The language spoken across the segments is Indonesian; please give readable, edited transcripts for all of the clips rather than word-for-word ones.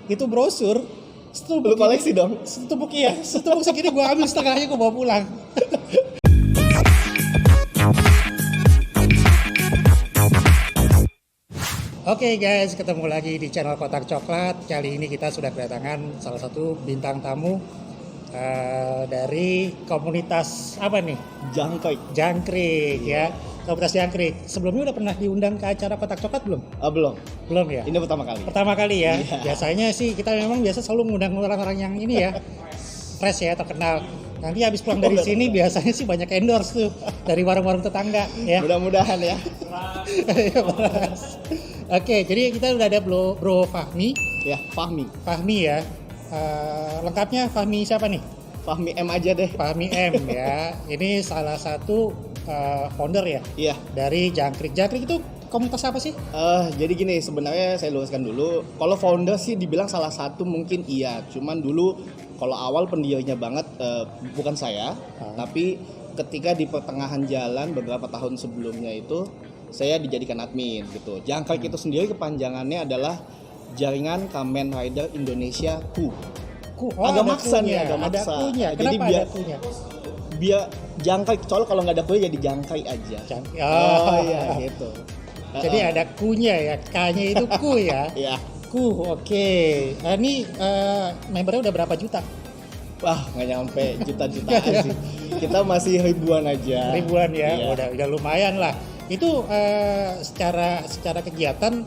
itu brosur. Lu koleksi dong? Setumpuk segini gue ambil setengahnya gue bawa pulang. Oke guys, ketemu lagi di channel Kotak Coklat. Kali ini kita sudah kedatangan salah satu bintang tamu dari komunitas apa nih? Jangkrik ya. Komunitas Jangkrik. Sebelumnya udah pernah diundang ke acara Kotak Coklat belum? Belum ya? Ini pertama kali. Pertama kali ya. Iya. Biasanya sih kita memang biasa selalu mengundang orang-orang yang ini ya. Fresh ya, terkenal. Nanti habis pulang dari sini biasanya sih banyak endorse tuh dari warung-warung tetangga ya. Mudah-mudahan ya. Oke, jadi kita udah ada Bro Fahmi. Ya, Fahmi ya. Lengkapnya Fahmi siapa nih? Fahmi M aja deh. Fahmi M ya. Ini salah satu founder ya. Iya. Dari Jangkrik. Jangkrik itu komunitas apa sih? Jadi gini, sebenarnya saya luruskan dulu. Kalau founder sih dibilang salah satu mungkin iya. Cuman dulu kalau awal pendirinya banget bukan saya, tapi ketika di pertengahan jalan beberapa tahun sebelumnya itu saya dijadikan admin gitu. Jangkrik itu sendiri kepanjangannya adalah Jaringan Kamen Rider Indonesia KU. Agak maksa nih, agak maksa. Ada kunya. Jadi Kenapa ada kunya? Biar Jangkrik, soalnya kalau nggak ada kunya jadi Jangkrik aja. Iya gitu. Jadi ada kunya ya, K-nya itu ku ya. Iya. Ku, oke. Ini membernya udah berapa juta? Wah, nggak nyampe juta-jutaan sih. Kita masih ribuan aja. Ribuan ya, Iya. udah lumayan lah. Itu secara kegiatan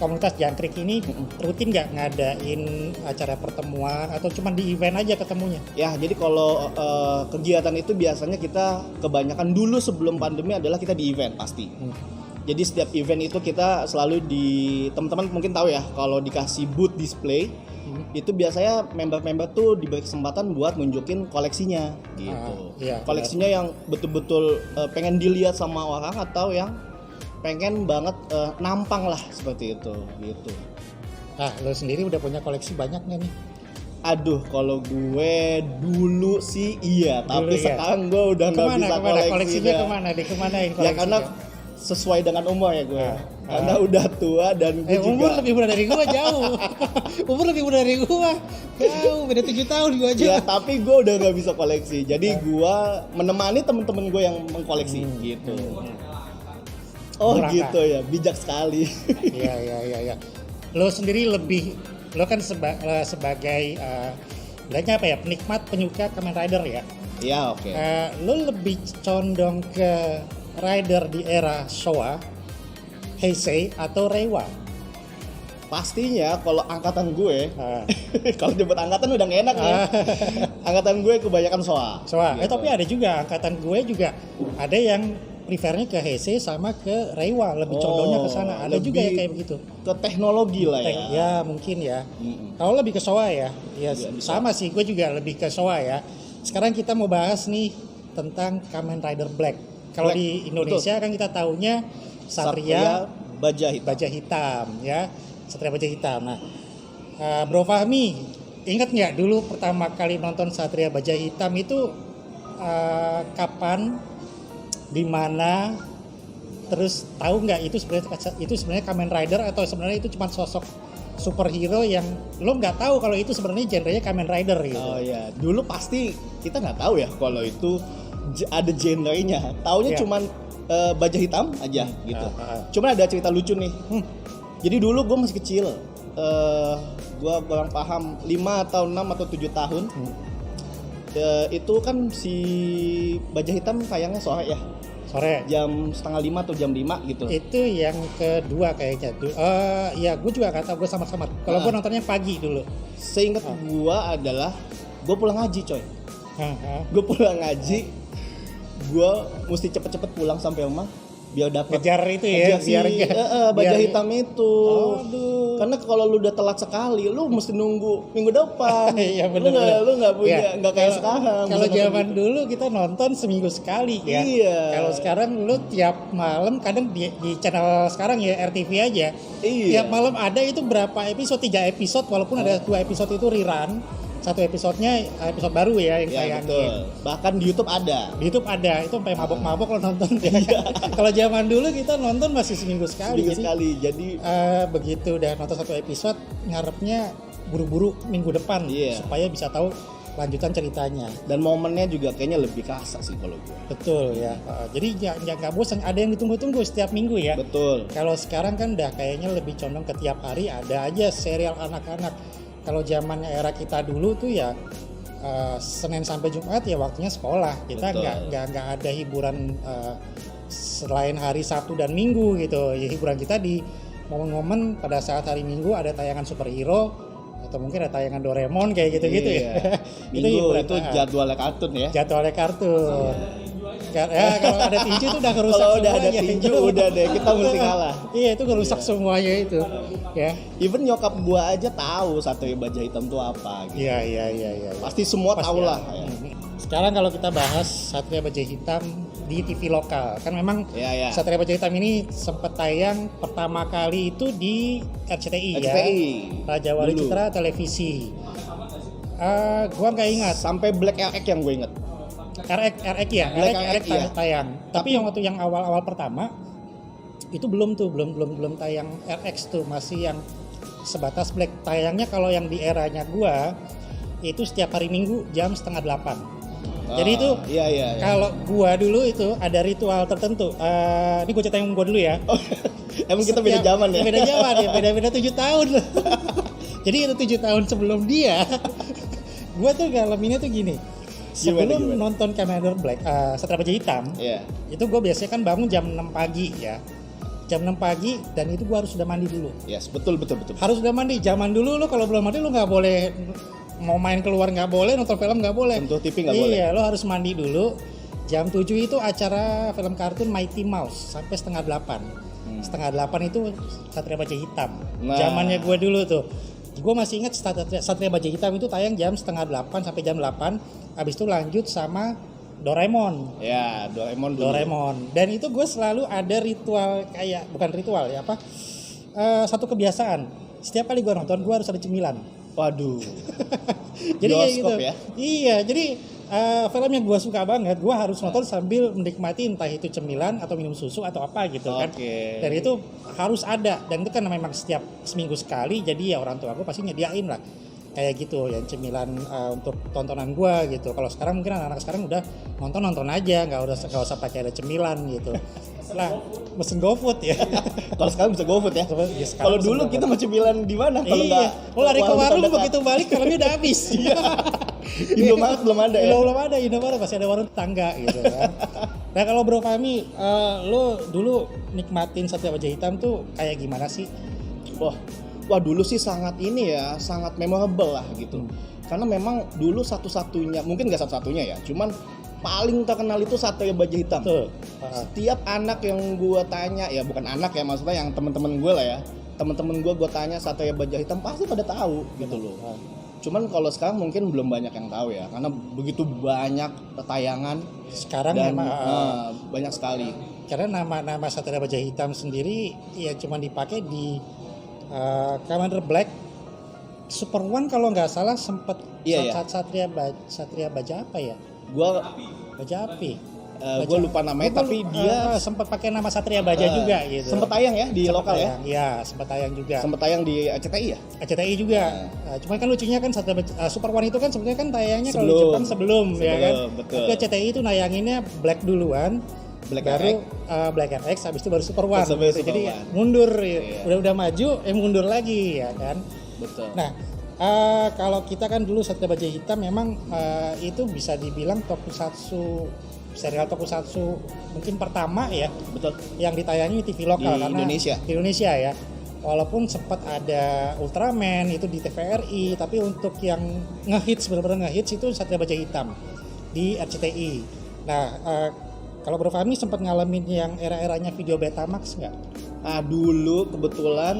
komunitas Jangkrik ini rutin nggak ngadain acara pertemuan atau cuma di event aja ketemunya? Ya, jadi kalau kegiatan itu biasanya kita kebanyakan dulu sebelum pandemi adalah kita di event pasti. Jadi setiap event itu kita selalu teman-teman mungkin tahu ya, kalau dikasih booth display itu biasanya member-member tuh diberi kesempatan buat nunjukin koleksinya gitu. Iya, koleksinya yang betul-betul pengen dilihat sama orang atau yang pengen banget nampang lah seperti itu gitu. Nah, lo sendiri udah punya koleksi banyak nggak nih? Aduh, kalau gue dulu sih iya, tapi Dulu, sekarang gue udah nggak bisa koleksi. Koleksinya kemanain koleksinya? Ya karena sesuai dengan umur ya gue. Karena udah tua dan gue juga. Umur lebih muda dari gue jauh. Umur lebih muda dari gue jauh, beda 7 tahun gue aja. Ya tapi gue udah nggak bisa koleksi. Jadi gue menemani temen-temen gue yang mengkoleksi gitu. Oh Muraka. Gitu ya, bijak sekali. Iya. Lo sendiri lo kan sebagai bilangnya apa ya, penikmat penyuka Kamen Rider ya. Iya, oke. Lo lebih condong ke rider di era Showa, Heisei atau Reiwa? Pastinya kalau angkatan gue, kalau nyebut angkatan udah gak enak ya. Angkatan gue kebanyakan Showa. Gitu. Tapi ada juga angkatan gue juga ada yang prefernya ke Heisei sama ke Reiwa, lebih condongnya ke sana. Ada juga ya kayak begitu. Ke teknologi lah ya. Ya mungkin ya. Kalau lebih ke Showa ya. Ya sama sih, gue juga lebih ke Showa ya. Sekarang kita mau bahas nih tentang Kamen Rider Black. Kalau di Indonesia betul. Kan kita taunya Satria Baja Hitam ya. Satria Baja Hitam. Nah, Bro Fahmi, ingat nggak dulu pertama kali nonton Satria Baja Hitam itu kapan, di mana, terus tahu nggak itu sebenarnya Kamen Rider atau sebenarnya itu cuma sosok superhero yang lo nggak tahu kalau itu sebenarnya genrenya Kamen Rider gitu? Oh iya, dulu pasti kita nggak tahu ya kalau itu ada genrenya. Taunya cuman Baja Hitam aja gitu. Cuman ada cerita lucu nih. Jadi dulu gue masih kecil, gue kurang paham 5 atau 6 atau 7 tahun. Itu kan si Baja Hitam sayangnya sore ya. Sore. Jam 4:30 atau jam 5 gitu. Itu yang kedua kayaknya. Ya gue juga nggak tahu, gue sama-sama. Kalau gue nontonnya pagi dulu. Seingat gue adalah gue pulang ngaji coy. Gue pulang ngaji, gue mesti cepet-cepet pulang sampai rumah biar dapat ngejar itu ya, Baja Hitam itu. Aduh. Karena kalau lu udah telat sekali, lu mesti nunggu minggu depan. Iya benar. Lu nggak punya, nggak kayak sekarang. Kalau zaman dulu kita nonton seminggu sekali ya. Iya. Kalau sekarang lu tiap malam, kadang di channel sekarang ya RTV aja. Iya. Tiap malam ada itu berapa episode, 3 episode, walaupun ada 2 episode itu rerun. Satu episodenya episode baru ya yang tayangin. Betul. Bahkan di YouTube ada. Di YouTube ada, itu sampai mabok-mabok lo nonton. Kalau zaman dulu kita nonton masih seminggu sekali. Jadi begitu udah nonton satu episode, ngarepnya buru-buru minggu depan Iya. supaya bisa tahu lanjutan ceritanya. Dan momennya juga kayaknya lebih kerasa sih kalau gue. Betul ya. Jadi nggak bosan, ada yang ditunggu-tunggu setiap minggu ya. Betul. Kalau sekarang kan udah kayaknya lebih condong ke tiap hari ada aja serial anak-anak. Kalau zaman era kita dulu tuh ya Senin sampai Jumat ya waktunya sekolah. Kita Betul. nggak ada hiburan selain hari Sabtu dan Minggu gitu. Ya, hiburan kita di momen-momen pada saat hari Minggu ada tayangan superhero atau mungkin ada tayangan Doraemon kayak gitu-gitu Iya. ya. Minggu itu jadwalnya kartun ya. Jadwalnya kartun. Ya, kalau ada tinju itu udah kerusak Kalau semuanya. udah ada tinju udah deh kita mesti kalah. Iya, itu kerusak semuanya itu. Ya. Even nyokap gua aja tahu Satria Baja Hitam itu apa gitu. Iya. Pasti semua Pasti tahu ya. lah ya. Sekarang kalau kita bahas Satria Baja Hitam di TV lokal, kan memang Iya. Satria Baja Hitam ini sempat tayang pertama kali itu di RCTI, ya. Raja Wali Dulu. Citra Televisi. Gua nggak ingat. Sampai Black RX yang gue inget. RX ya, Black RX RX, iya. tayang. Tapi yang waktu yang awal-awal pertama itu belum tayang RX tuh, masih yang sebatas Black. Tayangnya kalau yang di eranya gua itu setiap hari Minggu jam 7:30. Jadi itu Iya. kalau gua dulu itu ada ritual tertentu. Ini gua ceritain gua dulu ya. Oh, emang kita beda zaman ya? Beda zaman ya, beda 7 tahun. Jadi itu 7 tahun sebelum dia, gua tuh ngalaminnya tuh gini. Sebelum Gimana? nonton Kamen Rider Black, Satria Baja Hitam, Iya. itu gue biasanya kan bangun jam 6 pagi ya. Jam 6 pagi dan itu gue harus sudah mandi dulu. Yes, betul. Harus sudah mandi. Zaman dulu lo kalau belum mandi lo nggak boleh mau main keluar, nggak boleh, nonton film nggak boleh. Sentuh TV nggak boleh. Iya, lo harus mandi dulu. Jam 7 itu acara film kartun Mighty Mouse sampai 7:30. 7:30 itu Satria Baja Hitam. Nah. Zamannya gue dulu tuh. Gue masih ingat Satria Baja Hitam itu tayang jam 7:30 sampai jam 8. Habis itu lanjut sama Doraemon. Ya, Doraemon dulu. Doraemon. Dan itu gue selalu ada ritual, kayak bukan ritual ya apa? Satu kebiasaan. Setiap kali gue nonton gue harus ada cemilan. Waduh. Jadi kayak gitu. Bioskop ya? Iya, jadi film yang gue suka banget, gue harus nonton sambil menikmati entah itu cemilan atau minum susu atau apa gitu kan. Oke. Dan itu harus ada, dan itu kan memang setiap seminggu sekali, jadi ya orang tua gue pasti nyediain lah kayak gitu yang cemilan untuk tontonan gue gitu. Kalau sekarang mungkin anak-anak sekarang udah nonton aja, nggak usah pakai ada cemilan gitu. Lah, mesen GoFood ya. Kalau sekarang bisa GoFood ya. Ya, sekarang Kalau mesen dulu GoFood. kita mau cemilan di mana? Kalau Iya, lo lari ke warung terdekat. begitu balik filmnya udah habis. Indomaret belum ada ya. Belum ada, Indomaret masih ada warung tetangga gitu kan. Nah kalau Bro Fahmi, lo dulu nikmatin Satria Baja Hitam tuh kayak gimana sih? Wah dulu sih sangat ini ya, sangat memorable lah gitu. Karena memang dulu satu-satunya, mungkin nggak satu-satunya ya, cuman paling terkenal itu Satria Baja Hitam. Betul. Setiap anak yang gue tanya, ya bukan anak ya, maksudnya yang teman-teman gue lah ya, teman-teman gue tanya Satria Baja Hitam pasti pada tahu gitu loh. Cuman kalau sekarang mungkin belum banyak yang tahu ya, karena begitu banyak tayangan Sekarang dan memang banyak sekali. karena nama Satria Baja Hitam sendiri ya cuma dipakai di Kamen Rider Black, Super One kalau nggak salah sempat Iya. Satria Baja apa ya? Gue Baja Api. gue lupa namanya, tapi dia sempat pakai nama Satria Baja juga gitu. sempat tayang ya di lokal ya. Iya, sempat tayang juga. Sempat tayang di RCTI ya. RCTI juga. Cuma kan lucunya kan Super One itu kan sebenarnya kan tayangnya kalau di Sebelum. Jepang sebelum ya kan. Betul. Tapi RCTI itu nayanginnya Black duluan, Black baru Black RX, habis itu baru Super One. Sampai Gitu. Super Jadi One. mundur, Iya. udah maju, mundur lagi ya kan. Betul. Nah, kalau kita kan dulu Satria Baja Hitam memang itu bisa dibilang serial tokusatsu mungkin pertama ya Betul. yang ditayangi di TV lokal Di karena Indonesia. di Indonesia ya. Walaupun sempat ada Ultraman itu di TVRI, tapi untuk yang ngehits benar-benar ngehits itu Satria Baja Hitam di RCTI. Nah, kalau Bro Fahmi sempat ngalamin yang era-eranya video Betamax nggak? Nah dulu kebetulan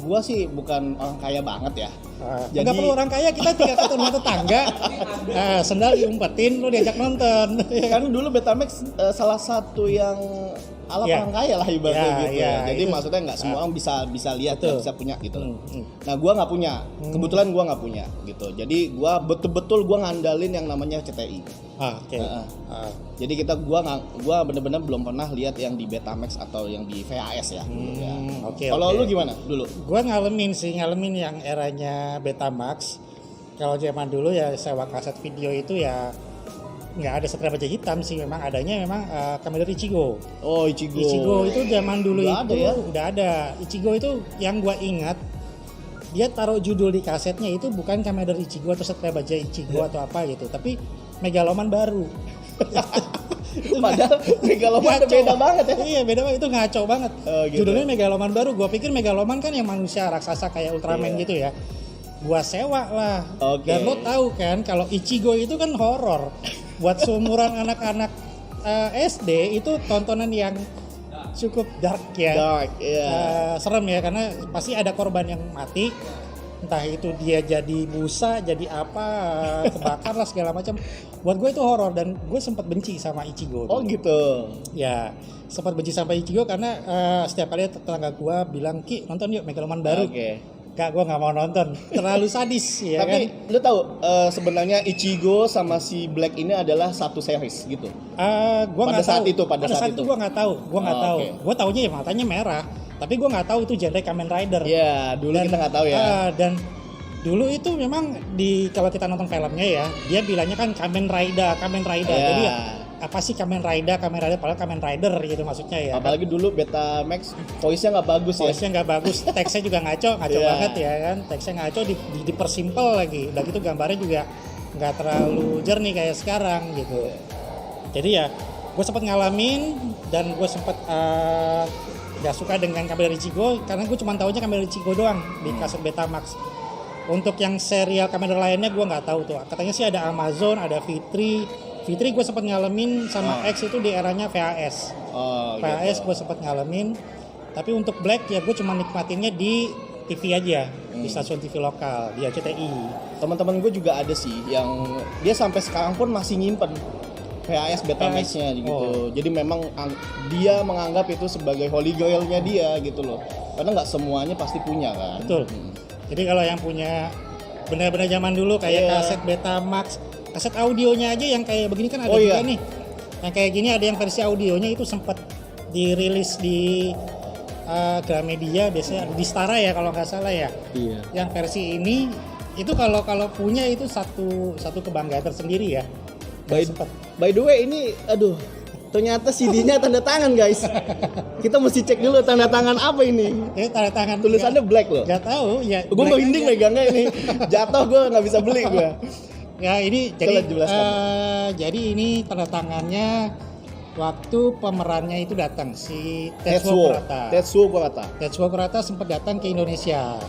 gua sih bukan orang kaya banget ya. Nggak perlu orang kaya, kita tinggal ketemu tetangga, sendal diumpetin, lu diajak nonton. Kan dulu Betamax salah satu yang ala orang kaya lah ibaratnya gitu. Jadi itu, maksudnya nggak semua orang bisa lihat, betul. bisa punya gitu. Nah, gua nggak punya. Kebetulan gua nggak punya gitu. Jadi gua betul-betul gua ngandalin yang namanya CTI. Oke. Jadi gua bener-bener belum pernah lihat yang di Betamax atau yang di VHS ya. Oke. Kalau lu gimana dulu? Gua ngalamin yang eranya Betamax. Kalau zaman dulu ya sewa kaset video itu ya nggak ada Satria Baja Hitam sih, memang adanya Kamen Rider Ichigo. Oh, Ichigo. Ichigo itu zaman dulu udah itu ada ya? Udah ada. Ichigo itu yang gua ingat dia taruh judul di kasetnya itu bukan Kamen Rider Ichigo atau Satria Baja Ichigo atau apa gitu, tapi Megaloman baru. Padahal Megaloman itu beda banget ya. Iya, beda banget, itu ngaco banget. Gitu. Judulnya Megaloman baru. Gua pikir Megaloman kan yang manusia raksasa kayak Ultraman gitu ya. Gua sewa lah. Dan lo tahu kan kalau Ichigo itu kan horor. Buat seumuran anak-anak SD itu tontonan yang cukup dark ya. Serem ya, karena pasti ada korban yang mati. Entah itu dia jadi busa, jadi apa, kebakar lah segala macam. Buat gue itu horor dan gue sempat benci sama Ichigo. Oh gitu. Ya, sempat benci sama Ichigo karena setiap kali tetangga gue bilang, "Ki, nonton yuk Megaloman baru." Kak, gue nggak mau nonton, terlalu sadis ya. Tapi kan? lu tahu sebenarnya Ichigo sama si Black ini adalah satu series gitu. Gua nggak tahu. Pada saat itu gue nggak tahu. Gue taunya ya matanya merah, tapi gue nggak tahu itu genre Kamen Rider. Iya, dulu kita nggak tahu ya. Dan dulu itu memang kalau kita nonton filmnya ya, dia bilangnya kan Kamen Rider. Jadi ya, apa sih Kamen Rider padahal Kamen Rider gitu maksudnya ya. Apalagi dulu Betamax voice-nya nggak bagus ya. Voice-nya nggak bagus, teksnya juga ngaco banget ya kan. Teksnya ngaco dipersimpel lagi. Udah gitu gambarnya juga nggak terlalu jernih kayak sekarang gitu. Jadi ya gue sempat ngalamin dan gue sempat gak suka dengan Kamen Rider Ichigo karena gue cuma taunya Kamen Rider Ichigo doang di kaset Betamax. Untuk yang serial Kamen Rider lainnya gue nggak tahu tuh. Katanya sih ada Amazon, ada Fitri gue sempat ngalamin sama X itu di eranya VHS. VHS gue sempat ngalamin. Tapi untuk Black ya gue cuma nikmatinnya di TV aja, di stasiun TV lokal, di RCTI. Teman-teman gue juga ada sih yang dia sampai sekarang pun masih nyimpen VHS Betamax-nya gitu. Jadi memang dia menganggap itu sebagai holy grail-nya dia gitu loh. Karena nggak semuanya pasti punya kan. Betul. Jadi kalau yang punya benar-benar zaman dulu kayak kaset Betamax, kaset audionya aja yang kayak begini kan ada juga nih. Yang kayak gini ada yang versi audionya itu sempat dirilis di Gramedia, biasanya di Stara ya kalau nggak salah ya. Iya. Yang versi ini itu kalau punya itu satu kebanggaan tersendiri ya. By the way ini ternyata CD-nya tanda tangan guys. Kita mesti cek dulu tanda tangan apa ini. Tanda tangan tulisannya Black loh. Gak tahu ya. Gue merinding megangnya ini. Jatuh gue nggak bisa beli gue. Ya ini jadi ini tanda tangannya waktu pemerannya itu datang si Tetsuo Kurata sempat datang ke Indonesia.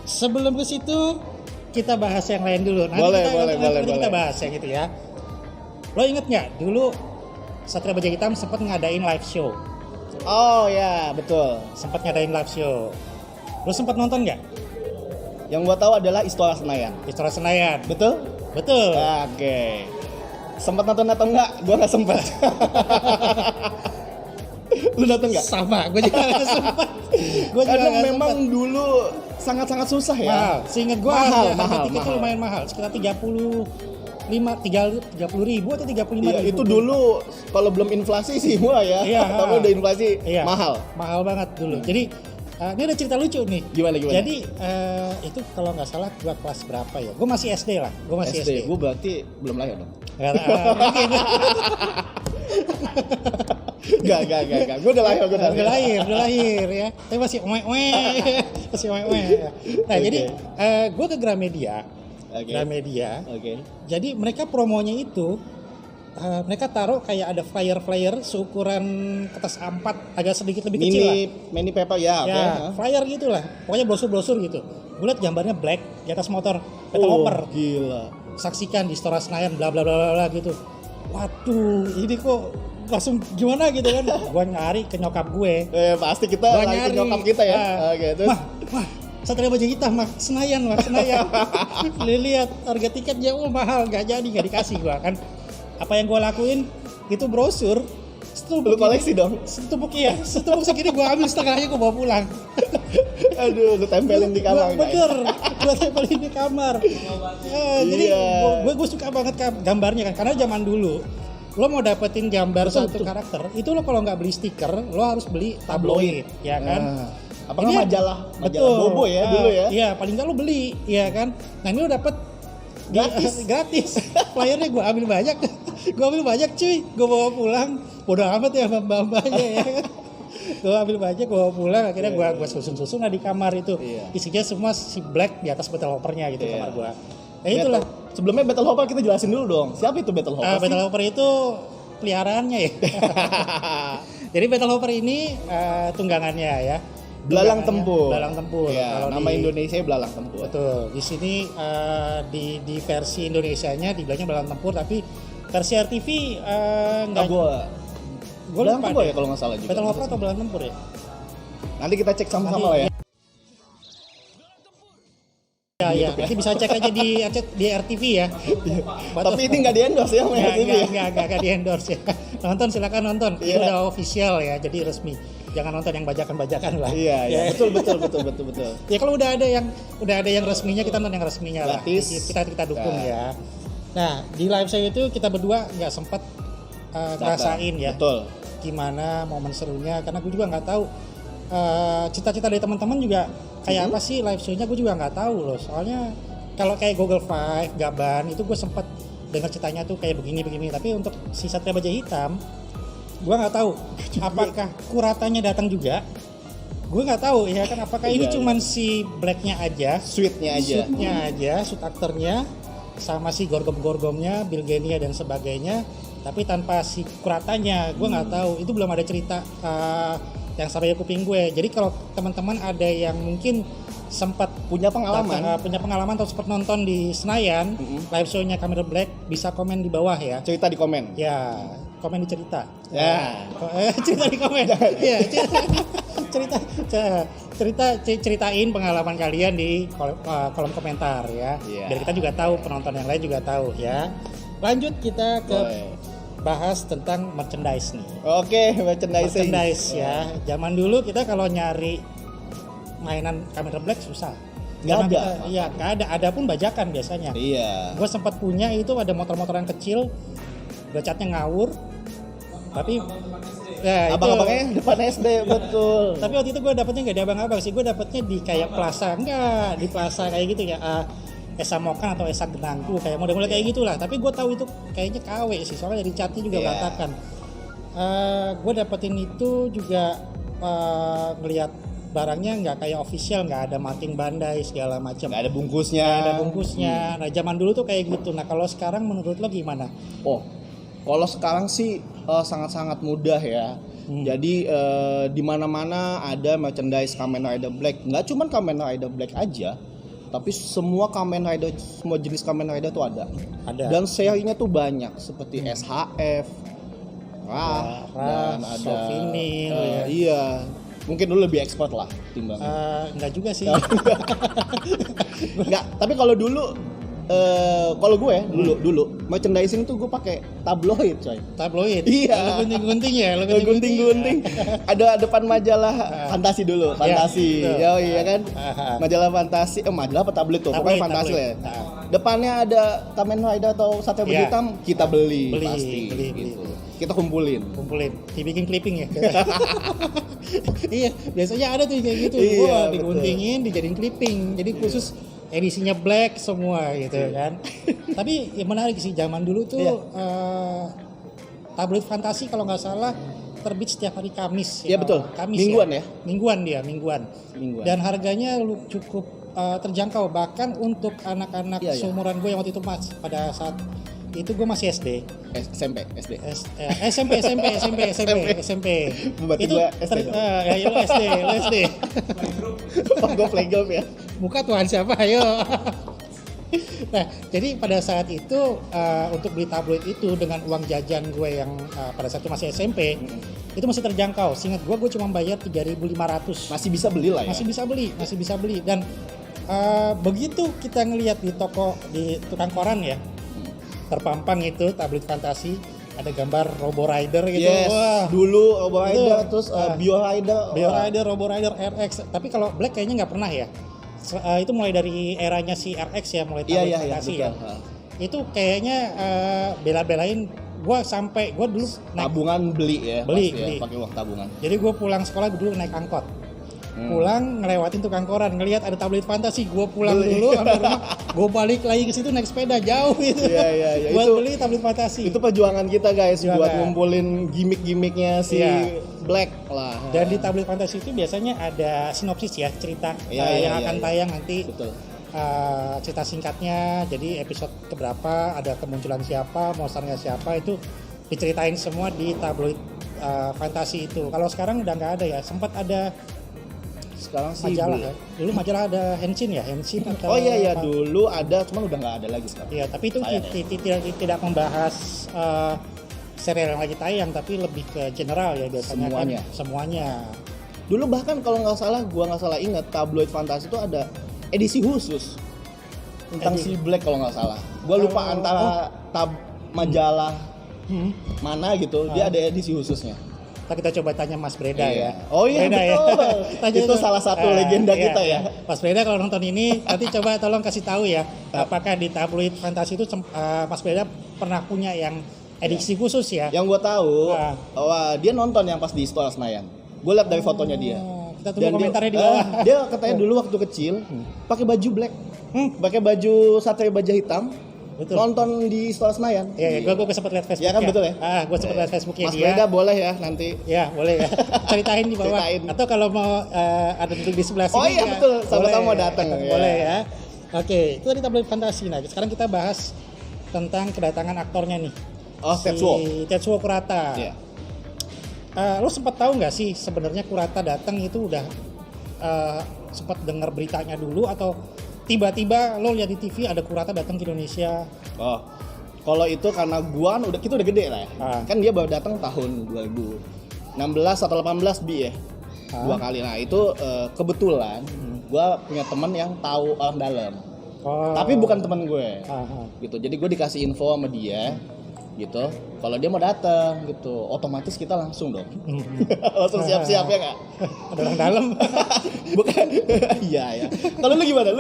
Sebelum ke situ kita bahas yang lain dulu. Nanti kita bahas yang itu ya. Lo inget nggak dulu Satria Baja Hitam sempat ngadain live show? Oh ya betul. Sempat ngadain live show. Lo sempat nonton nggak? Yang gua tahu adalah Istora Senayan. Betul. Oke. Sempat nonton atau enggak? Gua nggak sempat. Lu nonton nggak? Sama, gue juga nggak sempat. Karena memang dulu sangat-sangat susah ya. Mahal. Seingat gue mahal. Tiket itu lumayan mahal, sekitar 30 ribu atau 35 ribu. Itu dulu kalau belum inflasi sih murah ya. Tapi udah inflasi mahal banget dulu. Jadi ini ada cerita lucu nih. Gimana? Jadi itu kalau nggak salah gua kelas berapa ya? Gua masih SD lah. Gua masih SD. Gua berarti belum lahir dong. Gak. Gua udah lahir ya. Tapi masih Nah, jadi gua ke Gramedia. Jadi mereka promonya itu mereka taruh kayak ada flyer seukuran kertas A4 agak sedikit lebih kecil lah. Mini paper ya. Flyer gitulah. Pokoknya brosur gitu. Gue liat gambarnya Black di atas motor, developer. Gila. Saksikan di Istora Senayan bla bla bla bla gitu. Waduh, ini kok langsung gimana gitu kan. Gue nyari ke nyokap gue. Pasti kita lari ke nyokap kita ya. Terus Mah, Satria Baja Hitam mah Senayan. Lihat harga tiketnya mahal, nggak dikasih gue kan. Apa yang gue lakuin itu brosur Lu koleksi dong. Setumpuk segini gue ambil setengahnya gue bawa pulang. Aduh, lu tempelin di kamar. Bener, gue tempelin di kamar. Jadi gue suka banget gambarnya kan, karena zaman dulu lo mau dapetin gambar satu karakter, itu lo kalau nggak beli stiker, lo harus beli tabloid, ya kan? Apakah majalah Bobo ya dulu ya? Iya, paling nggak lo beli, ya kan? Nah ini lo dapet gratis. Flyernya gue ambil banyak cuy, gue bawa pulang. Bodoh amat ya mbak-mbaknya ya kan. Gue ambil banyak, gue bawa pulang. Akhirnya gue susun lah di kamar itu. Isinya semua si Black di atas Battle Hopper-nya gitu kamar gue. Nah itulah. Sebelumnya Battle Hopper kita jelasin dulu dong. Siapa itu Battle Hopper? Battle Hopper itu peliharaannya ya. Jadi Battle Hopper ini tunggangannya ya. Belalang tempur. Ya, nama Indonesia Belalang tempur. Betul. Di sini di versi Indonesianya dibilangnya belalang tempur, tapi versi RTV enggak. Gue lupa ya kalau nggak salah juga. Battle Hopper atau belalang tempur ya? Nanti kita cek sama-sama lah ya. Ya, nanti bisa cek aja di RTV ya. Tapi ini nggak di-endorse ya sama RTV. Nggak di-endorse ya. Nonton, silakan nonton. Itu udah official ya, jadi resmi. Jangan nonton yang bajakan-bajakan lah. Iya. Betul. Ya kalau udah ada yang resminya, kita nonton yang resminya lah. Kita dukung ya. Nah, di live saya itu kita berdua nggak sempat ngerasain ya. Betul. Gimana momen serunya, karena gue juga nggak tahu cita-cita dari teman-teman juga kayak apa sih live show-nya, gue juga nggak tahu loh. Soalnya kalau kayak Google Five, Gaban itu gue sempat dengar ceritanya tuh kayak begini, tapi untuk si Satria Baja Hitam gue nggak tahu apakah kuratanya datang juga. Gue nggak tahu ya kan, apakah ini cuman si Black-nya aja, suite-nya aja, suit aktornya sama si gorgom-gorgomnya, Bilgenia dan sebagainya, tapi tanpa si kuratanya. Gue nggak tahu, itu belum ada cerita yang sampai kuping gue. Jadi kalau teman-teman ada yang mungkin sempat punya pengalaman atau sempat nonton di Senayan live show-nya Kamen Black, bisa komen di bawah ya. Cerita di komen. Ya, komen di cerita. Ya. Cerita di komen. Iya, ceritain pengalaman kalian di kolom komentar ya. Biar kita juga tahu, penonton yang lain juga tahu ya. Lanjut kita ke bahas tentang merchandise nih. Oke, merchandise ya. Zaman dulu kita kalau nyari mainan Kamen Black susah. Nggak ada. Iya, nggak ada. Ada pun bajakan biasanya. Iya. Gue sempat punya itu, ada motor-motoran kecil, gacatnya ngawur. Tapi abang-abangnya depan SD betul. Tapi waktu itu gue dapetnya nggak di abang-abang sih, gue dapetnya di kayak plaza, di plaza kayak gitu ya. Esa Mokan atau Esa Genangku, kayak model-model kayak gitulah. Tapi gue tahu itu kayaknya KW sih, soalnya dari catnya juga mengatakan. Gue dapetin itu juga ngelihat barangnya nggak kayak official, nggak ada marking Bandai segala macam. Nggak ada bungkusnya. Nah zaman dulu tuh kayak gitu. Nah kalau sekarang menurut lo gimana? Oh, kalau sekarang sih sangat-sangat mudah ya. Jadi di mana-mana ada merchandise Kamen Rider Black. Nggak cuma Kamen Rider Black aja, tapi semua Kamen Rider, semua jenis Kamen Rider tuh ada. Dan serinya tuh banyak, seperti SHF, dan ada Sovinil, iya. Mungkin dulu lebih expert lah timbangnya. Enggak juga sih. Enggak, tapi kalau dulu kalau gue dulu merchandising tuh gue pakai tabloid coy. Tabloid. Iya. Lo gunting-gunting ya, gunting-gunting. Ada depan majalah Fantasi dulu, Fantasi. Ya, iya kan? Majalah Fantasi, majalah apa tabloid tuh? Pokoknya Fantasi lah. Depannya ada Kamen Rider atau Satria Baja Hitam, kita beli pasti. Gitu. Kita kumpulin, dibikin clipping ya. Iya, biasanya ada tuh kayak gitu. Diguntingin, dijadiin clipping. Jadi khusus edisinya black semua gitu kan. Tapi yang menarik sih, zaman dulu tuh tabloid Fantasi kalau nggak salah terbit setiap hari Kamis. Iya betul. Kamis mingguan ya. Mingguan. Dan harganya cukup terjangkau, bahkan untuk anak-anak seumuran gue yang waktu itu pada saat itu gue masih SD. SMP. Itu lo SD. Oh, gue playgroup ya. Muka Tuhan siapa, ayo. Nah, jadi pada saat itu untuk beli tabloid itu dengan uang jajan gue yang pada saat itu masih SMP, itu masih terjangkau. Seingat gue cuma bayar 3.500. Masih bisa beli lah ya. Masih bisa beli. Dan begitu kita ngelihat di toko, di tukang koran ya, terpampang itu tabloid Fantasi, ada gambar Robo Rider gitu. Yes, Wah, dulu Robo Rider, itu, terus Bio Rider. Bio Rider, Robo Rider RX. Tapi kalau Black kayaknya nggak pernah ya. Itu mulai dari eranya si RX ya, mulai tahun fantasi ya. Itu kayaknya bela-belain gue sampai gue dulu naik tabungan beli beli. pakai uang tabungan. Jadi gue pulang sekolah dulu naik angkot. Pulang ngelewatin tukang koran, ngelihat ada tabloid fantasi, gue pulang dulu sampai rumah, gue balik lagi ke situ naik sepeda jauh gitu. Iya. Buat Itu beli tabloid fantasi. Itu perjuangan kita guys, buat ngumpulin gimmick-gimmicknya si Black lah. Dan di tabloid fantasi itu biasanya ada sinopsis ya, cerita yang akan tayang nanti. Betul. Cerita singkatnya, jadi episode keberapa, ada kemunculan siapa, monsternya siapa, itu diceritain semua di tabloid fantasi itu. Kalau sekarang udah nggak ada ya, sempat ada sekarang sih majalah ya. Dulu majalah ada Henshin atau oh iya dulu ada, cuman udah nggak ada lagi sekarang. Iya, tapi itu tidak membahas serial yang lagi tayang, tapi lebih ke general ya biasanya semuanya. Dulu bahkan kalau nggak salah ingat tabloid fantasi itu ada edisi khusus tentang si Black kalau nggak salah. Gua lupa antara majalah mana gitu, dia ada edisi khususnya. Kita coba tanya Mas Breda ya. Oh iya Breda, betul. Ya. Itu salah satu legenda kita ya. Mas Breda kalau nonton ini nanti coba tolong kasih tahu ya, apakah di tabloid fantasi itu Mas Breda pernah punya yang edisi khusus ya? Yang gue tahu bahwa dia nonton yang pas di Istora Senayan. Gue lihat dari fotonya dia. Kita tunggu komentarnya di bawah. Dia katanya dulu waktu kecil pakai baju black, pakai baju Satria Baja Hitam. Betul. Nonton di Istora Senayan. Iya, gue sempat lihat Facebook. Ya kan betul ya. Gue sempat lihat Facebooknya Mas dia. Breda boleh ya nanti. Ya boleh ya. Ceritain di bawah. Atau kalau mau ada duduk di sebelah sini. Oh iya betul. Sama-sama datang. Boleh ya. Oke, itu tadi tabloid fantasi. Nah, sekarang kita bahas tentang kedatangan aktornya nih. Oh, Tetsuo Kurata. Iya. Lo sempat tahu nggak sih sebenarnya Kurata datang itu udah sempat dengar beritanya dulu atau tiba-tiba lo lihat di TV ada Kurata datang ke Indonesia? Oh, kalau itu karena kita udah gede lah ya. Kan dia baru datang tahun 2016 atau 18 bi ya. 2 kali. Nah itu kebetulan gue punya teman yang tahu orang dalam. Tapi bukan teman gue. Gitu. Jadi gue dikasih info sama dia. Gitu, kalau dia mau datang gitu, otomatis kita langsung dong, langsung siap-siap ya nggak? Ada orang dalam, bukan? Iya. Kalau lu gimana?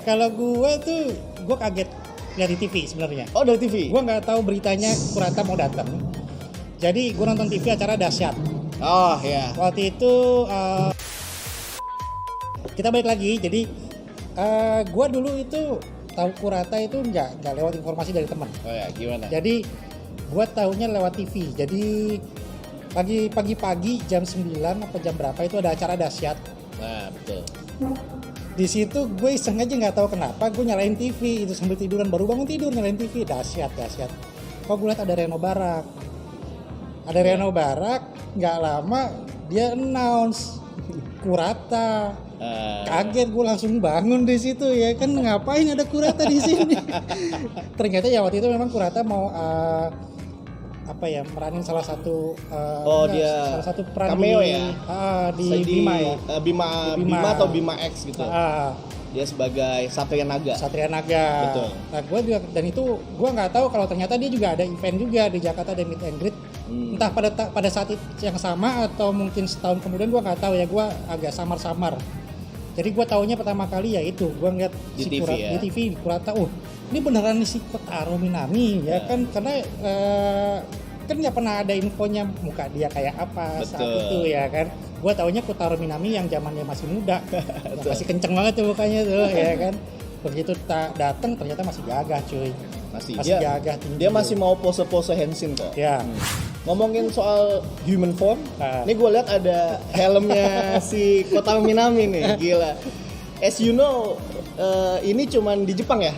Kalau gue kaget lihat di TV sebenarnya. Oh dari TV? Gue nggak tahu beritanya Kurata mau datang. Jadi gue nonton TV acara Dahsyat. Oh ya. Waktu itu kita balik lagi. Jadi gue dulu itu tahu Kurata itu nggak lewat informasi dari teman. Oh ya, gimana? Jadi gue taunya lewat TV. Jadi pagi-pagi jam 9 atau jam berapa itu ada acara Dahsyat. Nah, betul. Di situ gue iseng aja nggak tahu kenapa gue nyalain TV itu sambil tiduran, baru bangun tidur nyalain TV. Dahsyat. Kok gue lihat ada Reno Barak. Reno Barak, nggak lama dia announce Kurata. Kaget gue langsung bangun di situ ya kan, ngapain ada Kurata di sini? Ternyata ya waktu itu memang Kurata mau meranin salah satu salah satu peran cameo di Bima ya. Bima atau Bima X gitu. Dia sebagai Satria Naga. Betul. Nah gue juga, dan itu gue nggak tahu kalau ternyata dia juga ada event juga di Jakarta, ada meet and greet. Entah pada saat yang sama atau mungkin setahun kemudian, gue nggak tahu ya, gue agak samar-samar. Jadi gue taunya pertama kali ya itu, gue ngeliat di TV Kurata, ini beneran si Kotaro Minami ya kan, karena kan nggak pernah ada infonya muka dia kayak apa. Betul. Saat itu ya kan. Gue taunya Kotaro Minami yang zamannya masih muda, masih kenceng banget tuh mukanya tuh ya kan. Begitu datang ternyata masih gagah cuy. Masih gagah tinggi. Dia masih mau pose-pose Henshin kok. Ya. Ngomongin soal human form, ini gue lihat ada helmnya si Kotaro Minami nih, gila. As you know, ini cuman di Jepang ya?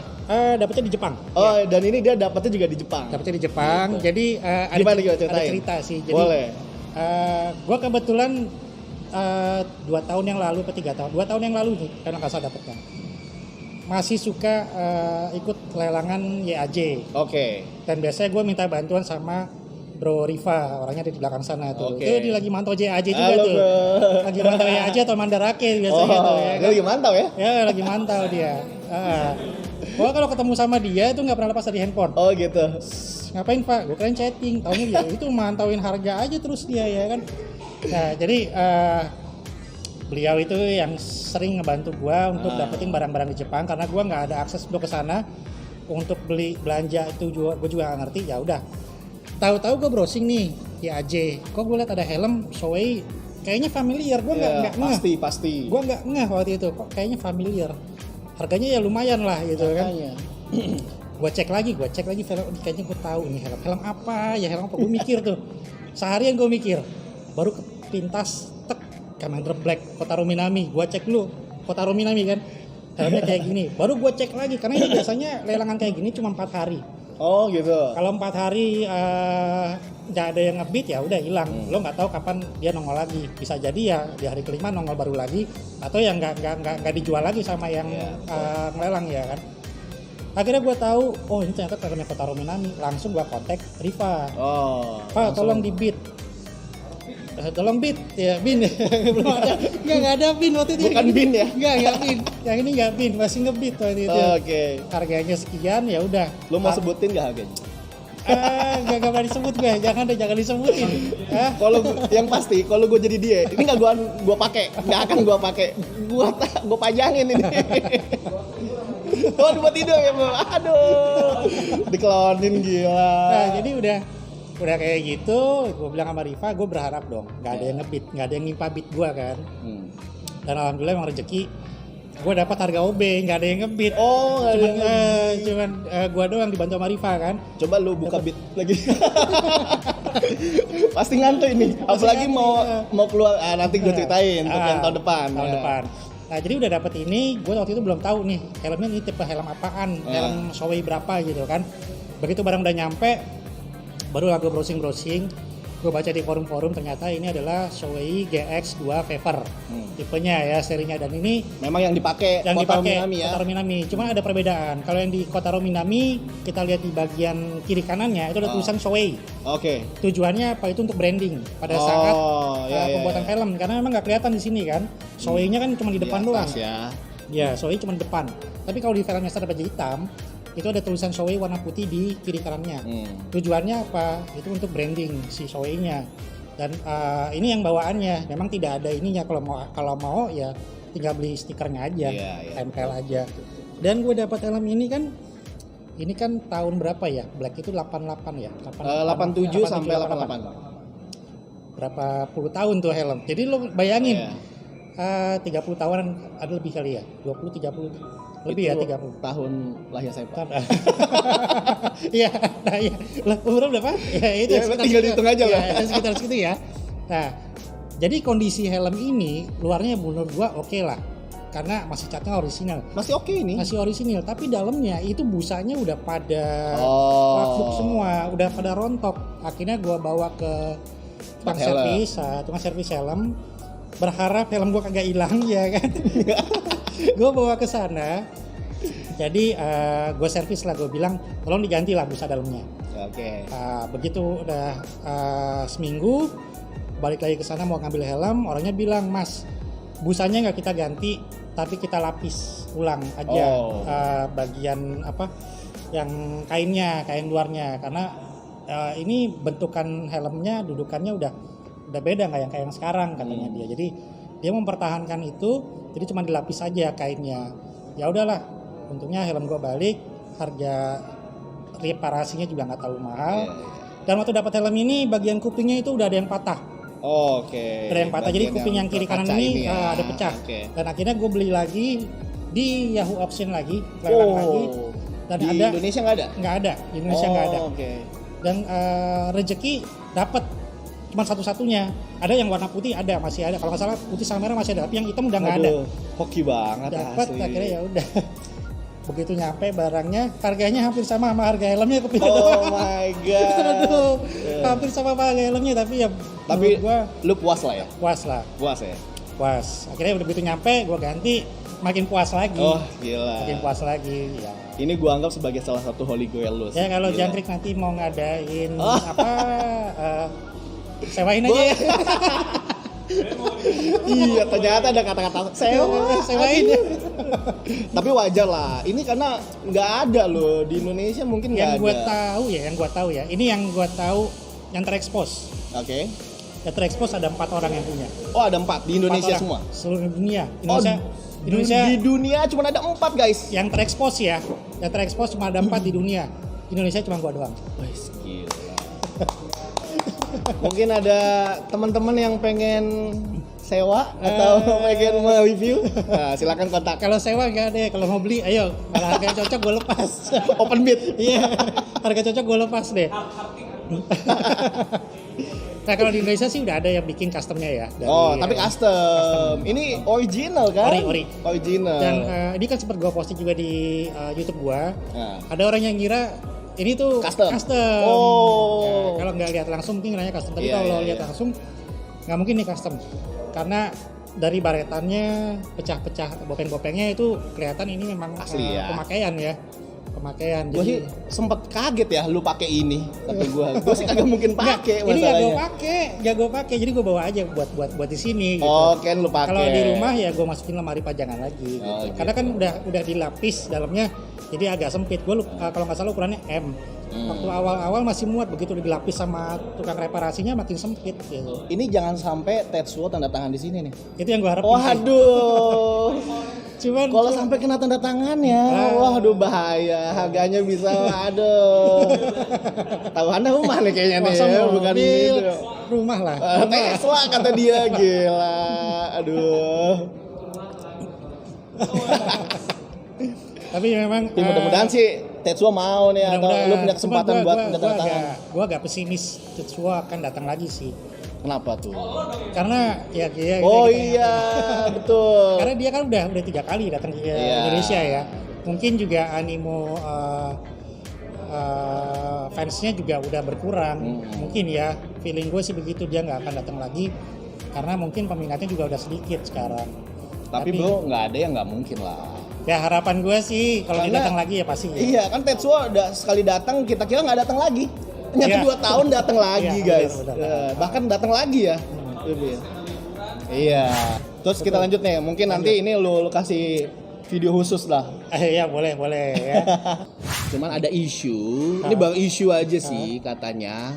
Dapatnya di Jepang. Oh, ya. Dan ini dia dapatnya juga di Jepang. Dapatnya di Jepang. Gitu. Jadi ada cerita sih. Jadi, boleh. Gue kebetulan 2 tahun yang lalu atau 3 tahun, 2 tahun yang lalu nih, karena nggak salah dapetnya. Masih suka ikut lelangan YAJ. Oke. Dan biasanya gue minta bantuan sama Bro Riva, orangnya ada di belakang sana tuh. Oke. Itu dia lagi mantau JAJ juga Halo, tuh. bro. Lagi mantau JAJ atau Mandarake biasanya tuh ya. dia lagi mantau ya? Ya lagi mantau dia. Gua kalau ketemu sama dia itu nggak pernah lepas dari handphone. Oh gitu. Ngapain Pak? Gue keren chatting. Taunya dia itu mantauin harga aja terus dia ya kan. Nah jadi beliau itu yang sering ngebantu gua untuk dapetin barang-barang di Jepang karena gua nggak ada akses untuk ke sana untuk belanja itu juga gue juga nggak ngerti. Ya udah. Tahu-tahu gue browsing nih di AJ. Kok gue liat ada helm Shoei kayaknya familiar. Gue nggak ngeh. Pasti. Gue nggak ngeh waktu itu. Kok kayaknya familiar. Harganya ya lumayan lah gitu kan. gue cek lagi film kayaknya gue tahu ini helm apa gue mikir tuh seharian gue mikir baru kepintas Kamen Rider Black Kotaro Minami. Gue cek dulu Kotaro Minami kan helmnya kayak gini baru gue cek lagi karena ini biasanya lelangan kayak gini cuma 4 hari. Oh gitu. Kalau 4 hari nggak ada yang ngebit ya udah hilang. Lo nggak tahu kapan dia nongol lagi. Bisa jadi ya di hari kelima nongol baru lagi atau yang nggak dijual lagi sama yang ngelelang ya kan. Akhirnya gue tahu, oh ini ternyata helmnya Kotaro Minami. Langsung gue kontak Riva. Pak tolong di beat. Tolong beat ya bin. Belum ada. Nggak ada bin waktu itu. Bukan bin ya? Nggak bin. Yang ini nggak bin, masih ngebeat waktu itu. Oke. Harganya sekian ya udah. Lo mau sebutin nggak harganya? Gak boleh disebut gue, jangan disebutin. Kalau yang pasti, kalau gue jadi dia, ini nggak gue pakai, nggak akan gue pakai, gue pajangin ini. Waduh buat tidur ya, aduh, diklonin gila. Nah jadi udah kayak gitu, gue bilang sama Riva, gue berharap dong, nggak ada yang ngebit, nggak ada yang ngimpa beat gue kan. Dan alhamdulillah emang rezeki. Gue dapat harga OB, nggak ada yang ngebit. Oh, cuman gue doang dibantu sama Riva kan. Coba lu buka beat lagi. Pasti ngantuk ini. Apalagi mau keluar. Nanti gue ceritain untuk yang tahun depan. Nah jadi udah dapet ini, gue waktu itu belum tahu nih helmnya ini tipe helm apaan, helm Shoei berapa gitu kan. Begitu barang udah nyampe, baru aku browsing. Gue baca di forum-forum ternyata ini adalah Shoei GX2 Fever tipenya ya serinya dan ini memang yang dipakai Kotaro Minami ya. Kotaro Minami. Cuma ada perbedaan. Kalau yang di Kotaro Minami kita lihat di bagian kiri kanannya itu ada tulisan Shoei. Oke. Tujuannya apa itu untuk branding pada saat pembuatan film karena memang nggak kelihatan di sini kan. Shoei-nya kan cuma di depan doang. Ya, Shoei cuma depan. Tapi kalau di filmnya ada baju hitam itu ada tulisan Shoei warna putih di kiri kanannya. Tujuannya apa? Itu untuk branding si Shoei-nya. Dan ini yang bawaannya. Memang tidak ada ininya kalau mau ya tinggal beli stikernya aja, tempel aja. Dan gue dapat helm ini kan tahun berapa ya? Black itu 88 ya? 87 sampai 88. Berapa puluh tahun tuh helm. Jadi lo bayangin 30 tahunan ada lebih kali ya? 20 30 lebih itu ya 30 tahun lahir saya Pak. Iya, nah iya. Lah umur berapa? Ya itu tinggal dihitung aja lah. Ya, sekitar segitu ya. Nah, jadi kondisi helm ini luarnya menurut gua oke lah. Karena masih catnya orisinal. Masih oke ini. Masih orisinal, tapi dalamnya itu busanya udah pada rakbuk semua, udah pada rontok. Akhirnya gua bawa ke tukang servis helm. Berharap helm gua kagak hilang ya kan. Gue bawa ke sana, jadi gue servis lah, gue bilang tolong diganti lah busa dalamnya. Oke. Begitu udah seminggu, balik lagi ke sana mau ngambil helm, orangnya bilang Mas, busanya nggak kita ganti, tapi kita lapis ulang aja bagian apa, yang kain luarnya, karena ini bentukan helmnya, dudukannya udah beda nggak yang kayak yang sekarang katanya dia. Jadi dia mempertahankan itu. Jadi cuma dilapis aja kainnya. Ya udahlah, untungnya helm gua balik, harga reparasinya juga nggak terlalu mahal. Dan waktu dapat helm ini bagian kupingnya itu udah ada yang patah. Oke. Ada yang patah, jadi kuping yang kiri kanan ini ada pecah. Dan akhirnya gue beli lagi di Yahoo Auction lagi, lagi. Dan di ada Indonesia nggak ada? Nggak ada, di Indonesia nggak ada. Dan rezeki dapat cuma satu-satunya. Ada yang warna putih masih ada. Kalau nggak salah putih sama merah masih ada, tapi yang hitam udah nggak ada. Hoki banget. Dapat akhirnya ya udah. Begitu nyampe barangnya, harganya hampir sama harga helmnya Oh my god. Aduh, hampir sama harga helmnya tapi gua lu puas lah ya? Puas lah. Puas ya? Puas. Akhirnya udah begitu nyampe, gua ganti. makin puas lagi. Oh, gila. Makin puas lagi ya. Ini gua anggap sebagai salah satu holy grail lu. Ya kalau Gila. Jangkrik nanti mau ngadain sewain aja ya. Iya, ternyata ada kata-kata Sewain ya. Tapi wajar lah. Ini karena nggak ada loh di Indonesia, mungkin nggak ada. Yang gua tahu ya. Ini yang gua tahu yang terekspos. Oke. Yang terekspos ada 4 orang yang punya. Oh, ada 4 di Indonesia semua. Seluruh dunia. Indonesia di dunia cuma ada 4 guys. Yang terekspos ya. Yang terekspos cuma ada 4 di dunia. Indonesia cuma gua doang. Wih, gila. Mungkin ada teman-teman yang pengen sewa atau pengen review, nah, silakan kontak. Kalau sewa enggak ada, kalau mau beli ayo, kalau harga cocok gue lepas. Open bid. Iya, harga cocok gue lepas deh. Nah kalau di Indonesia sih udah ada yang bikin customnya ya. Tapi custom. Ini original kan? Ori. Original. Dan ini kan sempat gue posting juga di YouTube gue. Nah. Ada orang yang ngira ini tuh custom. Oh. Nah, kalau nggak lihat langsung mungkin nanya custom. Tapi kalau lihat langsung nggak mungkin nih custom. Karena dari baretannya, pecah-pecah bopeng-bopengnya itu kelihatan ini memang asli ya. Pemakaian. Gue sih sempet kaget ya lu pakai ini, tapi gue sih kagak mungkin pakai masalahnya. Ini gak gue pakai, jadi gue bawa aja buat di sini. Gitu. Oh, kan lu pakai. Kalau di rumah ya gue masukin lemari pajangan lagi. Gitu. Gitu. Karena kan udah dilapis dalamnya, jadi agak sempit. Gue kalau nggak salah ukurannya M. Waktu awal-awal masih muat, begitu udah dilapis sama tukang reparasinya makin sempit. Gitu. Ini jangan sampai Tetsuo tanda tangan di sini nih. Itu yang gue harapin. Waduh. Cuman kalau sampai kena tanda tangannya, waduh bahaya, harganya bisa, aduh. Tahu rumah nih kayaknya nih, ya, bukan itu. Rumah lah. Tesla kata dia, gila, aduh. Tapi memang mudah-mudahan sih Tetsuo mau nih, atau lu punya kesempatan buat tanda tangan. Gue agak pesimis Tetsuo akan datang lagi sih. Kenapa tuh? Karena ya dia betul. Karena dia kan udah 3 kali datang ke Indonesia ya. Mungkin juga animo fansnya juga udah berkurang. Mungkin ya, feeling gue sih begitu, dia nggak akan datang lagi karena mungkin peminatnya juga udah sedikit sekarang. Tapi bro, nggak ada yang nggak mungkin lah. Ya harapan gue sih kalau dia datang lagi ya pasti. Iya kan Tetsuo udah sekali datang, kita kira nggak datang lagi. Ternyata 2 tahun datang lagi guys. Benar. Bahkan datang lagi ya. Iya. Terus kita lanjut nih. Mungkin nanti ini lu kasih video khusus lah. Iya boleh ya. Cuman ada isu. Ini baru isu aja sih katanya.